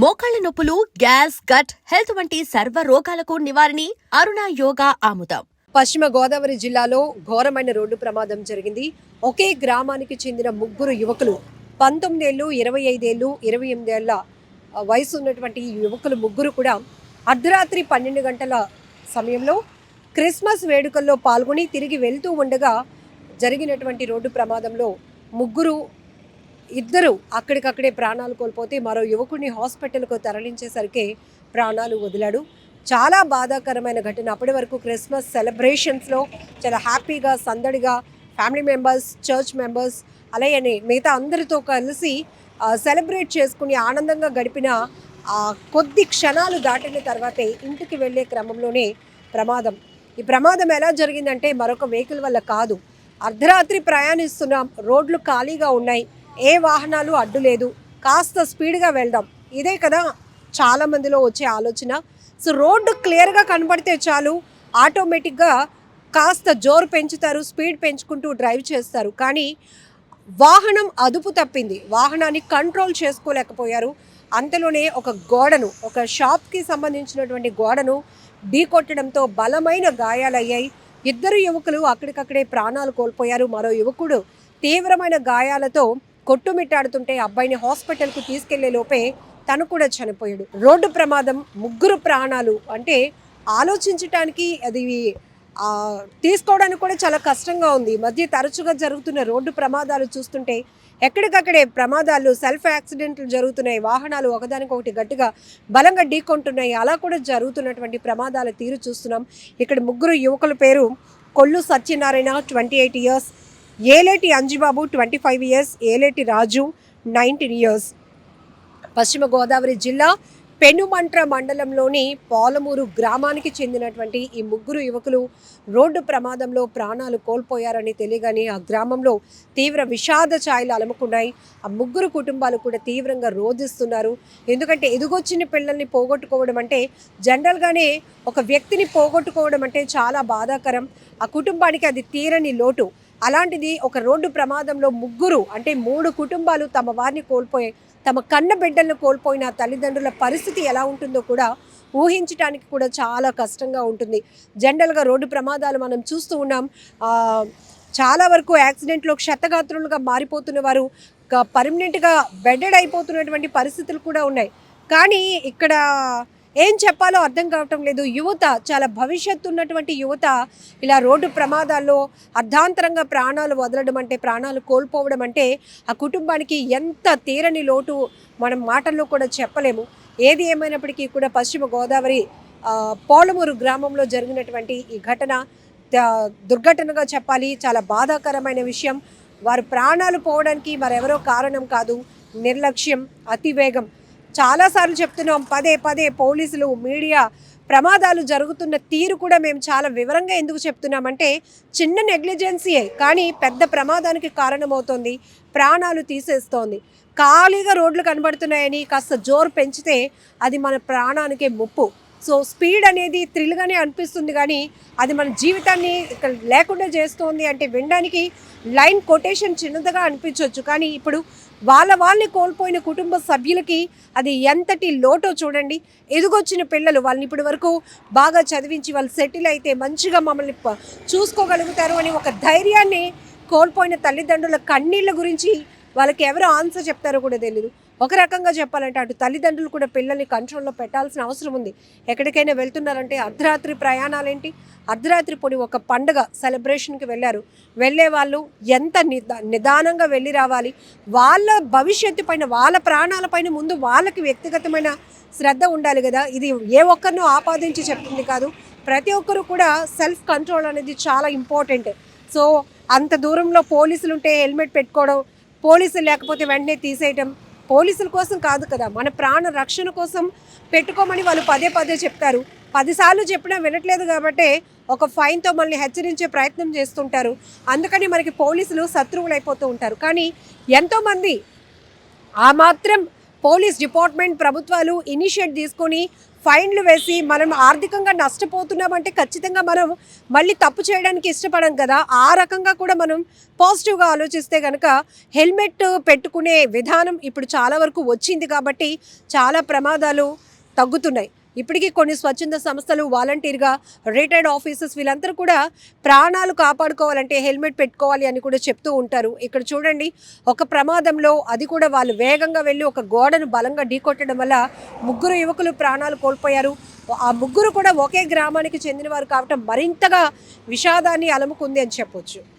మోకాళ్ల నొప్పులు, gas, gut health వంటి సర్వ రోగాలకు నివారణి అరుణ యోగా ఆముదం. పశ్చిమ గోదావరి జిల్లాలో ఘోరమైన రోడ్డు ప్రమాదం జరిగింది. ఒకే గ్రామానికి చెందిన ముగ్గురు యువకులు 19 ఏళ్ళు, 25 ఏళ్ళు, 28 ఏళ్ల వయసు ఉన్నటువంటి ఈ యువకులు ముగ్గురు కూడా అర్ధరాత్రి 12 గంటల సమయంలో క్రిస్మస్ వేడుకల్లో పాల్గొని తిరిగి వెళ్తూ ఉండగా జరిగినటువంటి రోడ్డు ప్రమాదంలో ఇద్దరు అక్కడికక్కడే ప్రాణాలు కోల్పోతే మరో యువకుడిని హాస్పిటల్కు తరలించేసరికి ప్రాణాలు వదిలాడు. చాలా బాధాకరమైన ఘటన. అప్పటి వరకు క్రిస్మస్ సెలబ్రేషన్స్లో చాలా హ్యాపీగా సందడిగా ఫ్యామిలీ మెంబర్స్, చర్చ్ మెంబర్స్ అలాగే మిగతా అందరితో కలిసి సెలబ్రేట్ చేసుకుని ఆనందంగా గడిపిన కొద్ది క్షణాలు దాటిన తర్వాతే ఇంటికి వెళ్ళే క్రమంలోనే ప్రమాదం. ఈ ప్రమాదం ఎలా జరిగిందంటే మరొక వెహికల్ వల్ల కాదు. అర్ధరాత్రి ప్రయాణిస్తున్నాం, రోడ్లు ఖాళీగా ఉన్నాయి, ఏ వాహనాలు అడ్డు లేదు, కాస్త స్పీడ్గా వెళ్దాం, ఇదే కదా చాలామందిలో వచ్చే ఆలోచన. సో రోడ్డు క్లియర్గా కనబడితే చాలు, ఆటోమేటిక్గా కాస్త జోరు పెంచుతారు, స్పీడ్ పెంచుకుంటూ డ్రైవ్ చేస్తారు. కానీ వాహనం అదుపు తప్పింది, వాహనాన్ని కంట్రోల్ చేసుకోలేకపోయారు. అంతలోనే ఒక షాప్కి సంబంధించినటువంటి గోడను ఢీకొట్టడంతో బలమైన గాయాలయ్యాయి. ఇద్దరు యువకులు అక్కడికక్కడే ప్రాణాలు కోల్పోయారు. మరో యువకుడు తీవ్రమైన గాయాలతో కొట్టుమిట్టాడుతుంటే అబ్బాయిని హాస్పిటల్కు తీసుకెళ్లే లోపే తను కూడా చనిపోయాడు. రోడ్డు ప్రమాదం, ముగ్గురు ప్రాణాలు అంటే ఆలోచించటానికి అది తీసుకోవడానికి కూడా చాలా కష్టంగా ఉంది. మధ్య తరచుగా జరుగుతున్న రోడ్డు ప్రమాదాలు చూస్తుంటే ఎక్కడికక్కడే ప్రమాదాలు, సెల్ఫ్ యాక్సిడెంట్లు జరుగుతున్నాయి, వాహనాలు ఒకదానికొకటి గట్టిగా బలంగా ఢీకొంటున్నాయి. అలా కూడా జరుగుతున్నటువంటి ప్రమాదాల తీరు చూస్తున్నాం. ఇక్కడ ముగ్గురు యువకుల పేరు కొల్లు సత్యనారాయణ 28 ఇయర్స్, ఏలేటి అంజిబాబు 25 ఇయర్స్, ఏలేటి రాజు 19 ఇయర్స్. పశ్చిమ గోదావరి జిల్లా పెనుమంట్ర మండలంలోని పాలమూరు గ్రామానికి చెందినటువంటి ఈ ముగ్గురు యువకులు రోడ్డు ప్రమాదంలో ప్రాణాలు కోల్పోయారని తెలియగానే ఆ గ్రామంలో తీవ్ర విషాద ఛాయలు అలముకున్నాయి. ఆ ముగ్గురు కుటుంబాలు కూడా తీవ్రంగా రోధిస్తున్నారు. ఎందుకంటే ఎదుగొచ్చిన పిల్లల్ని పోగొట్టుకోవడం అంటే, జనరల్గానే ఒక వ్యక్తిని పోగొట్టుకోవడం అంటే చాలా బాధాకరం. ఆ కుటుంబానికి అది తీరని లోటు. అలాంటిది ఒక రోడ్డు ప్రమాదంలో ముగ్గురు అంటే 3 కుటుంబాలు తమ వారిని కోల్పోయాయి. తమ కన్న బిడ్డలను కోల్పోయిన తల్లిదండ్రుల పరిస్థితి ఎలా ఉంటుందో కూడా ఊహించడానికి కూడా చాలా కష్టంగా ఉంటుంది. జనరల్గా రోడ్డు ప్రమాదాలు మనం చూస్తూ ఉన్నాం. చాలా వరకు యాక్సిడెంట్లో క్షతగాత్రులుగా మారిపోతున్న వారు పర్మనెంట్గా బెడెడ్ అయిపోతున్నటువంటి పరిస్థితులు కూడా ఉన్నాయి. కానీ ఇక్కడ ఏం చెప్పాలో అర్థం కావటం లేదు. యువత, చాలా భవిష్యత్తు ఉన్నటువంటి యువత ఇలా రోడ్డు ప్రమాదాల్లో అర్ధాంతరంగా ప్రాణాలు వదలడం అంటే, ప్రాణాలు కోల్పోవడం అంటే ఆ కుటుంబానికి ఎంత తీరని లోటు మనం మాటల్లో కూడా చెప్పలేము. ఏది ఏమైనప్పటికీ కూడా పశ్చిమ గోదావరి పాలమూరు గ్రామంలో జరిగినటువంటి ఈ ఘటన దుర్ఘటనగా చెప్పాలి. చాలా బాధాకరమైన విషయం. వారు ప్రాణాలు పోవడానికి మరెవరో కారణం కాదు, నిర్లక్ష్యం, అతివేగం. చాలాసార్లు చెప్తున్నాం, పదే పదే పోలీసులు, మీడియా ప్రమాదాలు జరుగుతున్న తీరు కూడా మేము చాలా వివరంగా ఎందుకు చెప్తున్నామంటే, చిన్న నెగ్లిజెన్సీయే కానీ పెద్ద ప్రమాదానికి కారణమవుతోంది, ప్రాణాలు తీసేస్తోంది. ఖాళీగా రోడ్లు కనబడుతున్నాయని కాస్త జోరు పెంచితే అది మన ప్రాణానికే ముప్పు. సో స్పీడ్ అనేది థ్రిల్గానే అనిపిస్తుంది, కానీ అది మన జీవితాన్ని ఇక్కడ లేకుండా చేస్తోంది అంటే వినడానికి లైన్ కొటేషన్ చిన్నదిగా అనిపించవచ్చు. కానీ ఇప్పుడు వాళ్ళని కోల్పోయిన కుటుంబ సభ్యులకి అది ఎంతటి లోటో చూడండి. ఎదుగొచ్చిన పిల్లలు, వాళ్ళని ఇప్పటి వరకు బాగా చదివించి వాళ్ళు సెటిల్ అయితే మంచిగా మమ్మల్ని చూసుకోగలుగుతారు అని ఒక ధైర్యాన్ని కోల్పోయిన తల్లిదండ్రుల కన్నీళ్ళ గురించి వాళ్ళకి ఎవరు ఆన్సర్ చెప్తారో కూడా తెలియదు. ఒక రకంగా చెప్పాలంటే అటు తల్లిదండ్రులు కూడా పిల్లల్ని కంట్రోల్లో పెట్టాల్సిన అవసరం ఉంది. ఎక్కడికైనా వెళ్తున్నారంటే అర్ధరాత్రి ప్రయాణాలేంటి, అర్ధరాత్రి పొడి ఒక పండుగ సెలబ్రేషన్కి వెళ్ళే వాళ్ళు ఎంత నిదానంగా వెళ్ళి రావాలి. వాళ్ళ భవిష్యత్తు పైన, వాళ్ళ ప్రాణాల పైన ముందు వాళ్ళకి వ్యక్తిగతమైన శ్రద్ధ ఉండాలి కదా. ఇది ఏ ఒక్కరినో ఆపాదించి చెప్తుంది కాదు. ప్రతి ఒక్కరు కూడా సెల్ఫ్ కంట్రోల్ అనేది చాలా ఇంపార్టెంట్. సో అంత దూరంలో పోలీసులు ఉంటే హెల్మెట్ పెట్టుకోవడం, పోలీసులు లేకపోతే వెంటనే తీసేయటం, పోలీసుల కోసం కాదు కదా, మన ప్రాణ రక్షణ కోసం పెట్టుకోమని వాళ్ళు పదే పదే చెప్తారు. 10 సార్లు చెప్పినా వినట్లేదు కాబట్టి ఒక ఫైన్తో మనల్ని హెచ్చరించే ప్రయత్నం చేస్తుంటారు. అందుకని మనకి పోలీసులు శత్రువులు అయిపోతూ ఉంటారు. కానీ ఎంతోమంది ఆ మాత్రం పోలీస్ డిపార్ట్మెంట్ ప్రభుత్వాలు ఇనిషియేట్ తీసుకొని ఫైన్లు వేసి మనం ఆర్థికంగా నష్టపోతున్నామంటే ఖచ్చితంగా మనం మళ్ళీ తప్పు చేయడానికి ఇష్టపడం కదా. ఆ రకంగా కూడా మనం పాజిటివ్గా ఆలోచిస్తే కనుక హెల్మెట్ పెట్టుకునే విధానం ఇప్పుడు చాలా వరకు వచ్చింది కాబట్టి చాలా ప్రమాదాలు తగ్గుతున్నాయి. ఇప్పటికీ కొన్ని స్వచ్ఛంద సంస్థలు వాలంటీర్గా రిటైర్డ్ ఆఫీసర్స్ వీళ్ళందరూ కూడా ప్రాణాలు కాపాడుకోవాలంటే హెల్మెట్ పెట్టుకోవాలి అని కూడా చెప్తూ ఉంటారు. ఇక్కడ చూడండి, ఒక ప్రమాదంలో అది కూడా వాళ్ళు వేగంగా వెళ్ళి ఒక గోడను బలంగా ఢీకొట్టడం వల్ల 3 యువకులు ప్రాణాలు కోల్పోయారు. ఆ 3 కూడా ఒకే గ్రామానికి చెందినవారు కావటం మరింతగా విషాదాన్ని అలముకుంది అని చెప్పొచ్చు.